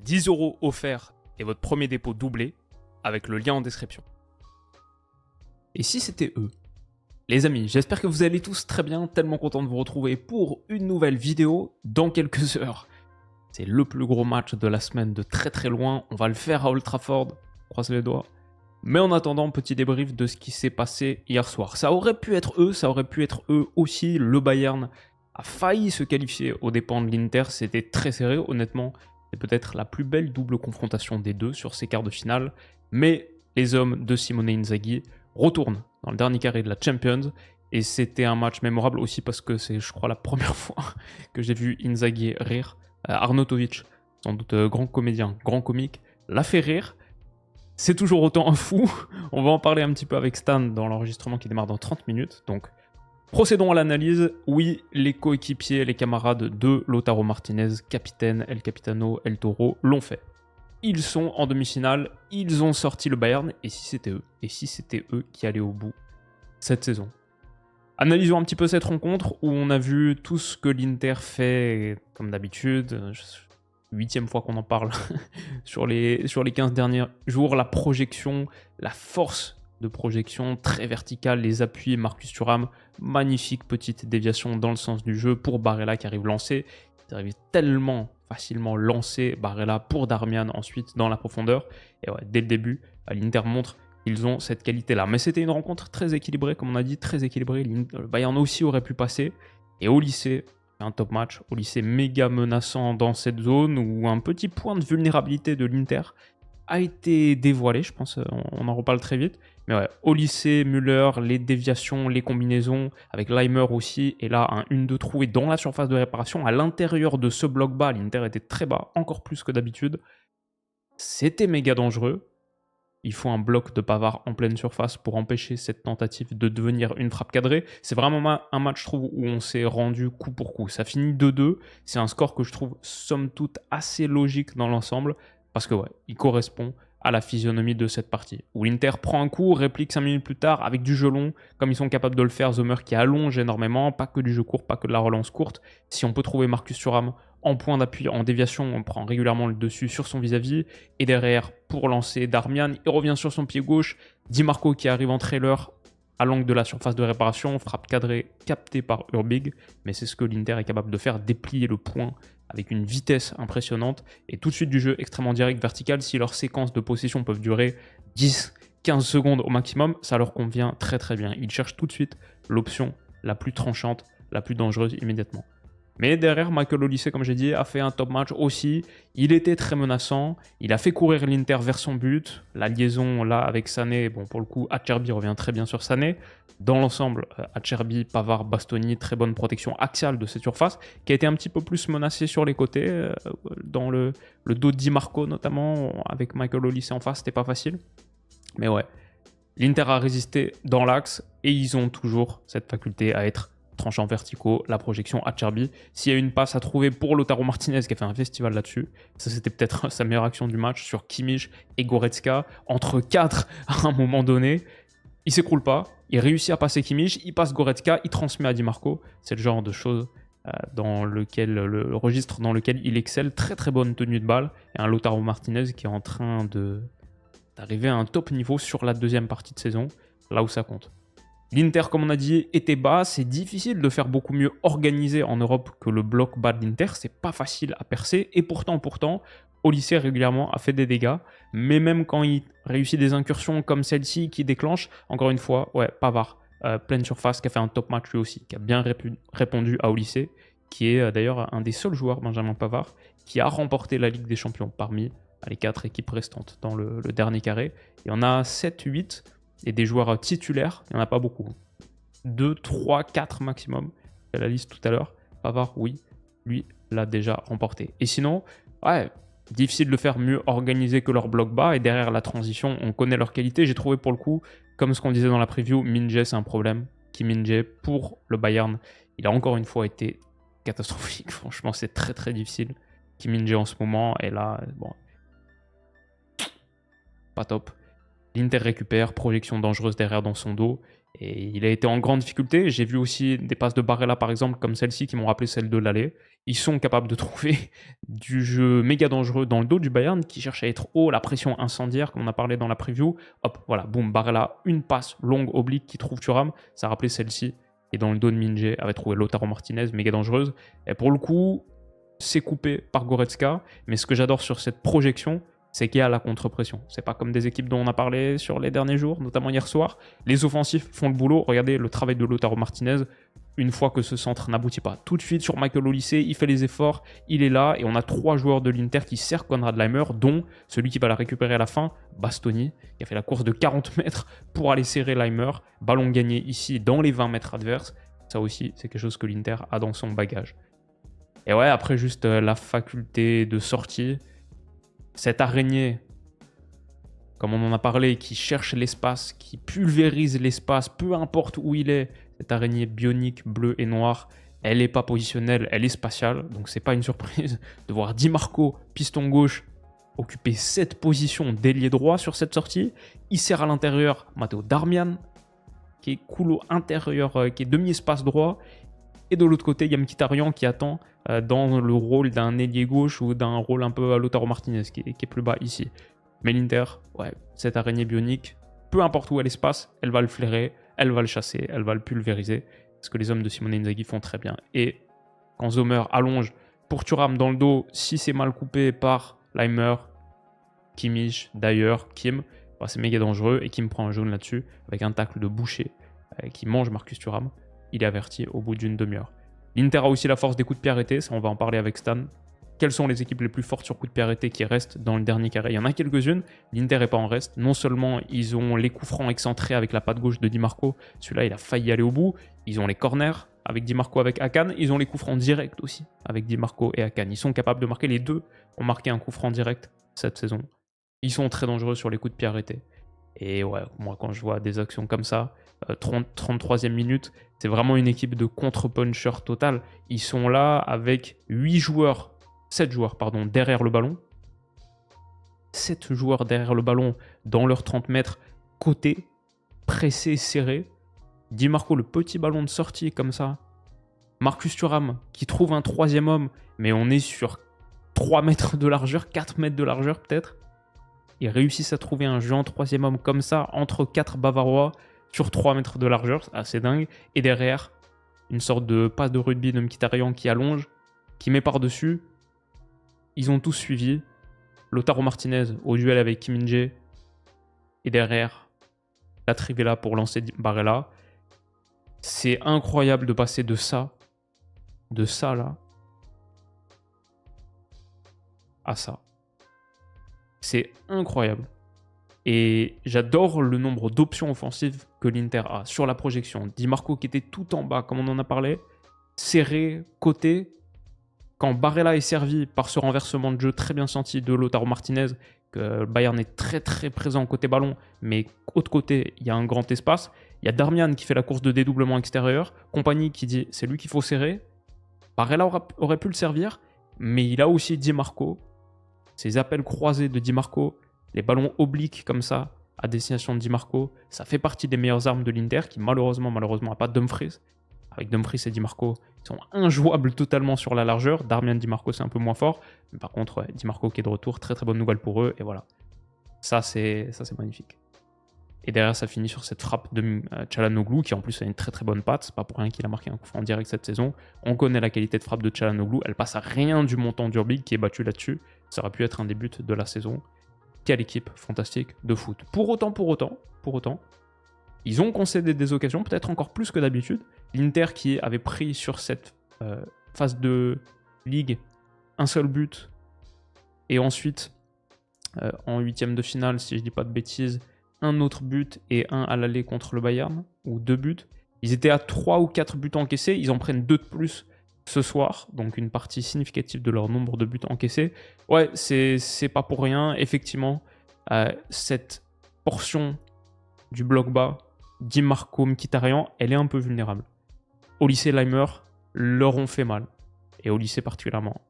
10 € offerts et votre premier dépôt doublé avec le lien en description. Et si c'était eux? Les amis, j'espère que vous allez tous très bien, tellement content de vous retrouver pour une nouvelle vidéo dans quelques heures. C'est le plus gros match de la semaine de très très loin, on va le faire à Old Trafford, croise les doigts. Mais en attendant, petit débrief de ce qui s'est passé hier soir. Ça aurait pu être eux aussi. Le Bayern a failli se qualifier aux dépens de l'Inter, c'était très serré honnêtement. C'est peut-être la plus belle double confrontation des deux sur ces quarts de finale. Mais les hommes de Simone Inzaghi retournent dans le dernier carré de la Champions. Et c'était un match mémorable aussi parce que c'est, je crois, la première fois que j'ai vu Inzaghi rire. Arnautovic, sans doute grand comédien, grand comique, l'a fait rire. C'est toujours autant un fou. On va en parler un petit peu avec Stan dans l'enregistrement qui démarre dans 30 minutes. Donc, procédons à l'analyse. Oui, les coéquipiers, les camarades de Lautaro Martinez, capitaine, El Capitano, El Toro, l'ont fait. Ils sont en demi-finale, ils ont sorti le Bayern, et si c'était eux? Et si c'était eux qui allaient au bout cette saison? Analysons un petit peu cette rencontre où on a vu tout ce que l'Inter fait, comme d'habitude. 8e fois qu'on en parle sur les 15 derniers jours. La projection, la force de projection très verticale, les appuis, Marcus Thuram, magnifique petite déviation dans le sens du jeu pour Barella qui arrive lancé. Il arrive tellement facilement lancé, Barella pour Darmian ensuite dans la profondeur. Et ouais, dès le début, l'Inter montre qu'ils ont cette qualité-là. Mais c'était une rencontre très équilibrée, comme on a dit, très équilibrée. Le Bayern aussi aurait pu passer. Et au lycée, un top match. Au lycée méga menaçant dans cette zone où un petit point de vulnérabilité de l'Inter a été dévoilé. Je pense on en reparle très vite. Mais ouais, au lycée, Müller, les déviations, les combinaisons, avec Leimer aussi. Et là, un 1-2 trouvé dans la surface de réparation. À l'intérieur de ce bloc bas, l'Inter était très bas, encore plus que d'habitude. C'était méga dangereux. Il faut un bloc de Pavard en pleine surface pour empêcher cette tentative de devenir une frappe cadrée. C'est vraiment un match, je trouve, où on s'est rendu coup pour coup. Ça finit 2-2. C'est un score que je trouve, somme toute, assez logique dans l'ensemble. Parce que, ouais, il correspond à la physionomie de cette partie. Où l'Inter prend un coup, réplique 5 minutes plus tard avec du jeu long, comme ils sont capables de le faire. Zomer qui allonge énormément, pas que du jeu court, pas que de la relance courte. Si on peut trouver Marcus Thuram en point d'appui, en déviation, on prend régulièrement le dessus sur son vis-à-vis. Et derrière, pour lancer Darmian, il revient sur son pied gauche. Di Marco qui arrive en trailer à l'angle de la surface de réparation. Frappe cadrée captée par Urbig. Mais c'est ce que l'Inter est capable de faire, déplier le point avec une vitesse impressionnante. Et tout de suite du jeu extrêmement direct, vertical. Si leurs séquences de possession peuvent durer 10-15 secondes au maximum, ça leur convient très très bien. Ils cherchent tout de suite l'option la plus tranchante, la plus dangereuse immédiatement. Mais derrière, Michael Olise, comme j'ai dit, a fait un top match aussi. Il était très menaçant. Il a fait courir l'Inter vers son but. La liaison là avec Sané, bon pour le coup, Acerbi revient très bien sur Sané. Dans l'ensemble, Acerbi, Pavard, Bastoni, très bonne protection axiale de cette surface, qui a été un petit peu plus menacée sur les côtés, dans le dos de Di Marco notamment, avec Michael Olise en face, c'était pas facile. Mais ouais, l'Inter a résisté dans l'axe et ils ont toujours cette faculté à être tranchant verticaux, la projection Acerbi. S'il y a une passe à trouver pour Lautaro Martinez qui a fait un festival là-dessus, ça c'était peut-être sa meilleure action du match sur Kimmich et Goretzka, entre 4 à un moment donné. Il s'écroule pas, il réussit à passer Kimmich, il passe Goretzka, il transmet à Di Marco. C'est le genre de choses dans lequel, le registre dans lequel il excelle. Très très bonne tenue de balle et un Lautaro Martinez qui est en train d'arriver à un top niveau sur la deuxième partie de saison, là où ça compte. L'Inter, comme on a dit, était bas. C'est difficile de faire beaucoup mieux organisé en Europe que le bloc bas de l'Inter. C'est pas facile à percer. Et pourtant, Olise régulièrement a fait des dégâts. Mais même quand il réussit des incursions comme celle-ci qui déclenche, encore une fois, ouais, Pavard, pleine surface, qui a fait un top match lui aussi, qui a bien répondu à Olise, qui est d'ailleurs un des seuls joueurs, Benjamin Pavard, qui a remporté la Ligue des Champions parmi les 4 équipes restantes dans le dernier carré. Il y en a 7-8. Et des joueurs titulaires, il n'y en a pas beaucoup. 2, 3, 4 maximum. J'ai la liste tout à l'heure. Pavard, oui, lui l'a déjà remporté. Et sinon, ouais, difficile de le faire mieux organisé que leur bloc bas. Et derrière la transition, on connaît leur qualité. J'ai trouvé pour le coup, comme ce qu'on disait dans la preview, Min-jae, c'est un problème. Kim Min-jae, pour le Bayern, il a encore une fois été catastrophique. Franchement, c'est très très difficile. Kim Min-jae en ce moment, et là, bon, pas top. L'Inter récupère, projection dangereuse derrière dans son dos. Et il a été en grande difficulté. J'ai vu aussi des passes de Barella, par exemple, comme celle-ci, qui m'ont rappelé celle de l'aller. Ils sont capables de trouver du jeu méga dangereux dans le dos du Bayern, qui cherche à être haut, la pression incendiaire, comme on a parlé dans la preview. Hop, voilà, boum, Barella, une passe longue, oblique, qui trouve Thuram. Ça rappelait celle-ci, qui dans le dos de Minje avait trouvé Lautaro Martinez, méga dangereuse. Et pour le coup, c'est coupé par Goretzka. Mais ce que j'adore sur cette projection, c'est qu'il y a la contre-pression. C'est pas comme des équipes dont on a parlé sur les derniers jours, notamment hier soir. Les offensifs font le boulot. Regardez le travail de Lautaro Martinez. Une fois que ce centre n'aboutit pas, tout de suite sur Michael Olise, il fait les efforts, il est là, et on a 3 joueurs de l'Inter qui serrent Konrad Laimer, dont celui qui va la récupérer à la fin, Bastoni, qui a fait la course de 40 mètres pour aller serrer Laimer. Ballon gagné ici dans les 20 mètres adverses. Ça aussi, c'est quelque chose que l'Inter a dans son bagage. Et ouais, après juste la faculté de sortie, cette araignée, comme on en a parlé, qui cherche l'espace, qui pulvérise l'espace, peu importe où il est, cette araignée bionique, bleue et noire, elle n'est pas positionnelle, elle est spatiale. Donc c'est pas une surprise de voir Di Marco, piston gauche, occuper cette position d'ailier droit sur cette sortie. Il sert à l'intérieur Matteo Darmian, qui est coulo intérieur, qui est demi-espace droit. Et de l'autre côté, il y a Mkhitaryan qui attend dans le rôle d'un ailier gauche ou d'un rôle un peu à Lautaro Martinez, qui est plus bas ici. Mais l'Inter, ouais, cette araignée bionique, peu importe où elle se passe, elle va le flairer, elle va le chasser, elle va le pulvériser. Ce que les hommes de Simone Inzaghi font très bien. Et quand Zomer allonge pour Thuram dans le dos, si c'est mal coupé par Laimer, Kimmich, d'ailleurs, Kim, bah c'est méga dangereux. Et Kim prend un jaune là-dessus, avec un tacle de boucher qui mange Marcus Thuram. Il est averti au bout d'une demi-heure. L'Inter a aussi la force des coups de pied arrêtés, ça on va en parler avec Stan. Quelles sont les équipes les plus fortes sur coups de pied arrêtés qui restent dans le dernier carré? Il y en a quelques-unes, l'Inter n'est pas en reste. Non seulement ils ont les coups francs excentrés avec la patte gauche de Di Marco, celui-là il a failli aller au bout. Ils ont les corners avec Di Marco, avec Akan. Ils ont les coups francs directs aussi avec Di Marco et Akan. Ils sont capables de marquer, les deux ont marqué un coup franc direct cette saison. Ils sont très dangereux sur les coups de pied arrêtés. Et ouais, moi quand je vois des actions comme ça, 33e minute, c'est vraiment une équipe de contre-puncher total. Ils sont là avec 7 joueurs derrière le ballon. 7 joueurs derrière le ballon dans leurs 30 mètres, côté, pressé, serré. Di Marco, le petit ballon de sortie comme ça. Marcus Thuram qui trouve un 3e homme, mais on est sur 3 mètres de largeur, 4 mètres de largeur peut-être. Ils réussissent à trouver un jeu en 3e homme comme ça, entre 4 Bavarois, sur 3 mètres de largeur, c'est assez dingue. Et derrière, une sorte de passe de rugby de Mkhitaryan qui allonge, qui met par-dessus. Ils ont tous suivi. Lautaro Martinez au duel avec Kim Min-jae. Et derrière, la Trivela pour lancer Barella. C'est incroyable de passer de ça là, à ça. C'est incroyable. Et j'adore le nombre d'options offensives que l'Inter a sur la projection. Di Marco qui était tout en bas, comme on en a parlé, serré, côté. Quand Barella est servi par ce renversement de jeu très bien senti de Lautaro Martinez, que Bayern est très très présent côté ballon, mais autre côté, il y a un grand espace. Il y a Darmian qui fait la course de dédoublement extérieur, Compagnie qui dit c'est lui qu'il faut serrer. Barella aurait pu le servir, mais il a aussi Di Marco. Ces appels croisés de Di Marco, les ballons obliques comme ça, à destination de Di Marco, ça fait partie des meilleures armes de l'Inter qui malheureusement n'a pas Dumfries. Avec Dumfries et Di Marco, ils sont injouables totalement sur la largeur. Darmian, Di Marco, c'est un peu moins fort. Mais par contre, ouais, Di Marco qui est de retour, très très bonne nouvelle pour eux. Et voilà, ça c'est magnifique. Et derrière, ça finit sur cette frappe de Çalhanoğlu, qui en plus a une très très bonne patte. C'est pas pour rien qu'il a marqué un coup franc direct cette saison. On connaît la qualité de frappe de Çalhanoğlu. Elle passe à rien du montant d'Urbig qui est battu là-dessus. Ça aurait pu être un des buts de la saison. Quelle équipe fantastique de foot. Pour autant, ils ont concédé des occasions, peut-être encore plus que d'habitude. L'Inter qui avait pris sur cette phase de Ligue un seul but. Et ensuite, en 8e de finale, si je dis pas de bêtises, un autre but et un à l'aller contre le Bayern, ou 2 buts. Ils étaient à 3 ou 4 buts encaissés, ils en prennent 2 de plus ce soir, donc une partie significative de leur nombre de buts encaissés. Ouais, c'est pas pour rien, effectivement, cette portion du bloc bas, Di Marco, Mkhitaryan, elle est un peu vulnérable. Olise et Laimer leur ont fait mal, et Olise particulièrement.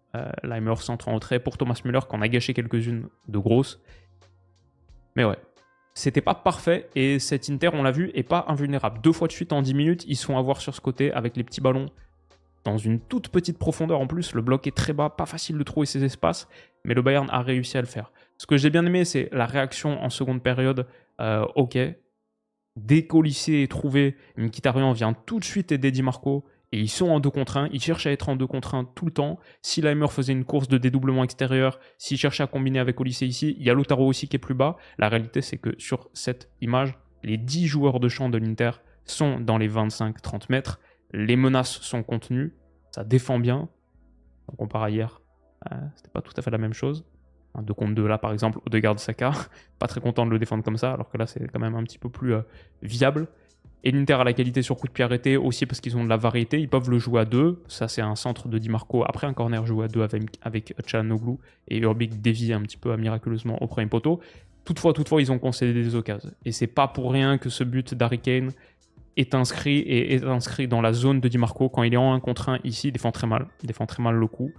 Laimer centre en retrait pour Thomas Müller, qu'on a gâché quelques-unes de grosses. Mais ouais, c'était pas parfait et cet Inter, on l'a vu, est pas invulnérable. 2 fois de suite en 10 minutes, ils se font avoir sur ce côté avec les petits ballons dans une toute petite profondeur en plus. Le bloc est très bas, pas facile de trouver ces espaces, mais le Bayern a réussi à le faire. Ce que j'ai bien aimé, c'est la réaction en seconde période. Ok, dès qu'Olysée est trouvé, Mkhitaryan vient tout de suite aider Di Marco. Et ils sont en 2 contre 1, ils cherchent à être en 2 contre 1 tout le temps. Si Leimer faisait une course de dédoublement extérieur, s'il cherchait à combiner avec Olysée ici, il y a Lautaro aussi qui est plus bas. La réalité, c'est que sur cette image, les 10 joueurs de champ de l'Inter sont dans les 25-30 mètres. Les menaces sont contenues, ça défend bien. On compare à hier, c'était pas tout à fait la même chose. Un 2 contre 2 là par exemple, Odegaard Saka, pas très content de le défendre comme ça, alors que là c'est quand même un petit peu plus viable. Et l'Inter a la qualité sur coup de pied arrêté aussi parce qu'ils ont de la variété, ils peuvent le jouer à 2. Ça c'est un centre de Di Marco, après un corner joué à 2 avec Çalhanoğlu et Urbik dévie un petit peu miraculeusement au premier poteau. Toutefois, ils ont concédé des occasions. Et c'est pas pour rien que ce but d'Harry Kane est inscrit dans la zone de Di Marco. Quand il est en 1 contre 1 ici, il défend très mal le coup.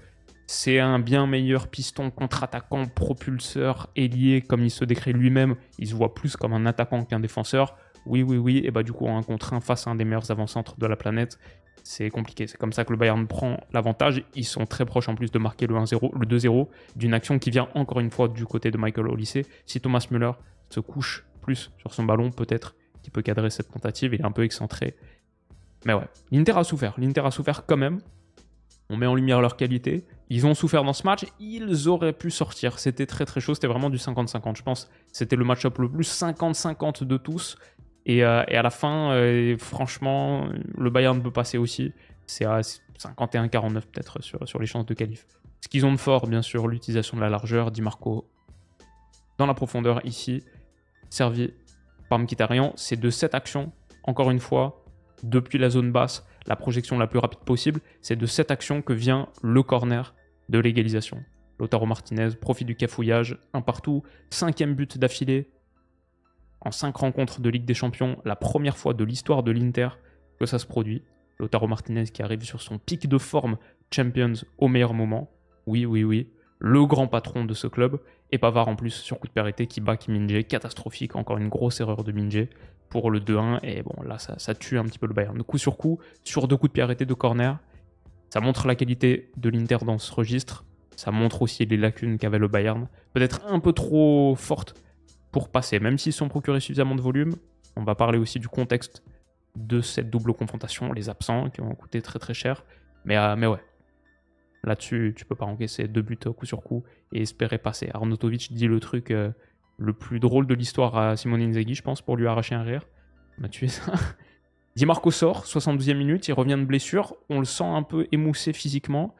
C'est un bien meilleur piston contre-attaquant, propulseur, ailier, comme il se décrit lui-même. Il se voit plus comme un attaquant qu'un défenseur. Oui, et bah du coup, en 1 contre 1 face à un des meilleurs avant-centres de la planète, c'est compliqué. C'est comme ça que le Bayern prend l'avantage. Ils sont très proches en plus de marquer le 1-0, le 2-0, d'une action qui vient encore une fois du côté de Michael Olise. Si Thomas Müller se couche plus sur son ballon, peut-être qu'il peut cadrer cette tentative. Il est un peu excentré. Mais ouais, l'Inter a souffert quand même. On met en lumière leur qualité. Ils ont souffert dans ce match. Ils auraient pu sortir. C'était très très chaud. C'était vraiment du 50-50. Je pense c'était le match-up le plus 50-50 de tous. Et à la fin, franchement, le Bayern peut passer aussi. C'est à 51-49 peut-être sur les chances de qualif. Ce qu'ils ont de fort, bien sûr, l'utilisation de la largeur. Di Marco dans la profondeur ici, servi par Mkhitaryan. C'est de cette action, encore une fois, depuis la zone basse, la projection la plus rapide possible. C'est de cette action que vient le corner de l'égalisation. Lautaro Martinez profite du cafouillage, un partout, 5e but d'affilée. En 5 rencontres de Ligue des Champions, la première fois de l'histoire de l'Inter que ça se produit. Lautaro Martinez qui arrive sur son pic de forme Champions au meilleur moment. Oui, le grand patron de ce club. Et Pavard en plus sur coup de pied arrêté qui bat Kim Min-jae. Catastrophique, encore une grosse erreur de Min-jae pour le 2-1. Et bon, là, ça tue un petit peu le Bayern. Coup sur coup, sur 2 coups de pied arrêtés de corner. Ça montre la qualité de l'Inter dans ce registre. Ça montre aussi les lacunes qu'avait le Bayern. Peut-être un peu trop forte pour passer, même s'ils sont procurés suffisamment de volume. On va parler aussi du contexte de cette double confrontation, les absents qui ont coûté très très cher. Mais ouais, là-dessus, tu peux pas encaisser 2 buts coup sur coup et espérer passer. Arnautovic dit le truc le plus drôle de l'histoire à Simone Inzaghi, je pense, pour lui arracher un rire. On a tué ça. Di Marco sort, 72e minute, il revient de blessure. On le sent un peu émoussé physiquement.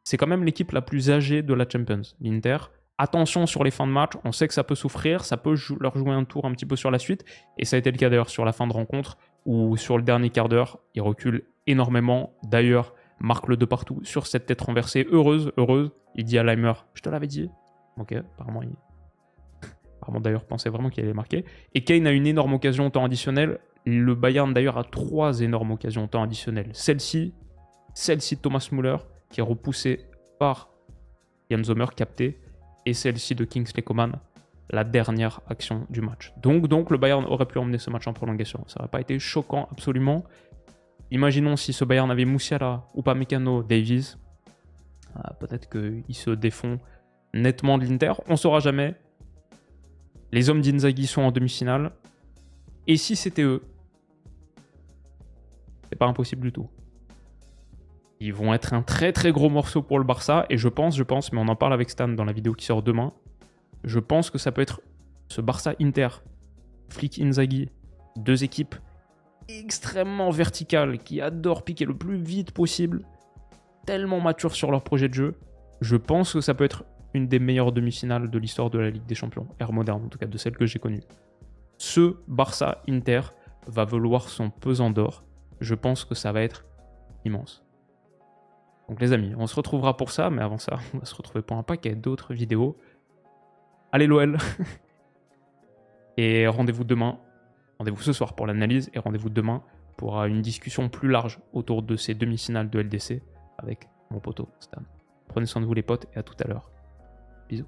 C'est quand même l'équipe la plus âgée de la Champions, l'Inter. Attention sur les fins de match, on sait que ça peut souffrir, ça peut leur jouer un tour un petit peu sur la suite. Et ça a été le cas d'ailleurs sur la fin de rencontre, où sur le dernier quart d'heure, ils reculent énormément. D'ailleurs, marque le de partout sur cette tête renversée. Heureuse. Il dit à Leimer, je te l'avais dit. Ok, apparemment d'ailleurs pensait vraiment qu'il allait marquer. Et Kane a une énorme occasion au temps additionnel. Le Bayern d'ailleurs a 3 énormes occasions au temps additionnel. Celle-ci de Thomas Müller, qui est repoussée par Jan Sommer, capté. Et celle-ci de Kingsley Coman, la dernière action du match. Donc le Bayern aurait pu emmener ce match en prolongation. Ça n'aurait pas été choquant absolument. Imaginons si ce Bayern avait Musiala, Upamecano, Davies. Peut-être qu'ils se défont nettement de l'Inter. On ne saura jamais. Les hommes d'Inzaghi sont en demi-finale. Et si c'était eux, c'est pas impossible du tout. Ils vont être un très très gros morceau pour le Barça. Et je pense, mais on en parle avec Stan dans la vidéo qui sort demain. Je pense que ça peut être ce Barça-Inter, Flick Inzaghi, 2 équipes extrêmement verticales qui adorent piquer le plus vite possible, tellement matures sur leur projet de jeu. Je pense que ça peut être une des meilleures demi-finales de l'histoire de la Ligue des Champions, ère moderne en tout cas, de celle que j'ai connue. Ce Barça-Inter va valoir son pesant d'or. Je pense que ça va être immense. Donc les amis, on se retrouvera pour ça, mais avant ça, on va se retrouver pour un paquet d'autres vidéos. Allez l'OL. Et rendez-vous demain, rendez-vous ce soir pour l'analyse, et rendez-vous demain pour une discussion plus large autour de ces demi-finales de LDC avec mon poteau Stan. Prenez soin de vous les potes, et à tout à l'heure. Bisous.